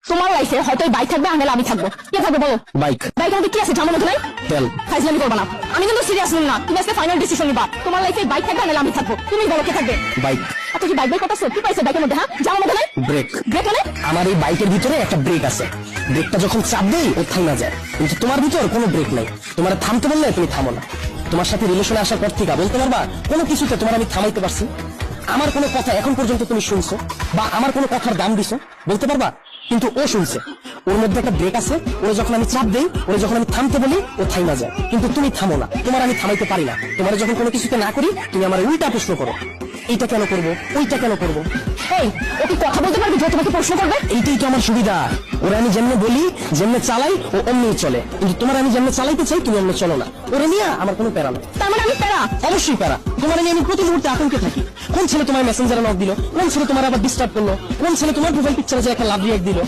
তোমার লাইফে হয়তো বাইক থাকবে, আঙ্গেল আমি থাকবো। কে থাকবে বলো? বাইক। বাইক আমাদের কি আছে? জামার মতো নাই? তেল। ফাইজলামি করবা না, আমি কিন্তু সিরিয়াস না। তুমি আজকে ফাইনাল ডিসিশন নিবা। তোমার লাইফে বাইক থাকবে, আঙ্গেল আমি থাকবো। তুমি বলো কে থাকবে? বাইক। এত কি বাইক কথা কি পাইছে বাইকের মধ্যে? হ্যাঁ, জামার মধ্যে নাই? ব্রেক। ব্রেক মানে? আমার এই বাইকের ভিতরে একটা ব্রেক আছে, ব্রেকটা যখন চাপ দেই ও থামা যায়, কিন্তু তোমার ভিতর কোনো ব্রেক নাই। তোমার থামতে বললে তুমি থামো না। তোমার সাথে রিলেশনে আসার পর থেকে বলতে পারবা কোনো কিছুতে তোমার আমি থামাইতে পারছি? আমার কোনো কথা এখন পর্যন্ত তুমি শুনছো বা আমার কোনো কথার দাম দিছো বলতে পারবা? কিন্তু ও শুনছে, ওর মধ্যে একটা ব্রেক আছে। ওরে যখন আমি চাপ দেই, ওরে যখন আমি থামতে বলি, ও থাইমা যায়, কিন্তু তুমি থামো না। তোমার আমি থামাইতে পারি না। তোমার যখন কোনো কিছুতে না করি, তুমি আমার উল্টা প্রশ্ন করো, এইটা কেন করবো, ওইটা কেন করবো। এই, ও কি কথা বলতে পারবে যে তোমাকে প্রশ্ন করবে? এইটাই তো আমার সুবিধা। ওরা আমি যেমনে বলি, যেমনে চালাই, ও অমনি চলে। কিন্তু তোমার আমি যেমনে চালাইতে চাই, তুমি অমনি চলো না। ওরে নিয়ে আমার কোনো প্যারা না। তার মানে আমি প্যারা? অবশ্যই প্যারা। তোমার নিয়ে আমি প্রতি মুহূর্তে আতঙ্কে থাকি। কোন ছেলে তোমার মেসেঞ্জারে নক দিল, কোন ছেলে তোমার আবার ডিস্টার্ব করলো, কোন ছেলে তোমার প্রোফাইল পিকচারে যে একটা লাভ রিঅ্যাক্ট দিল।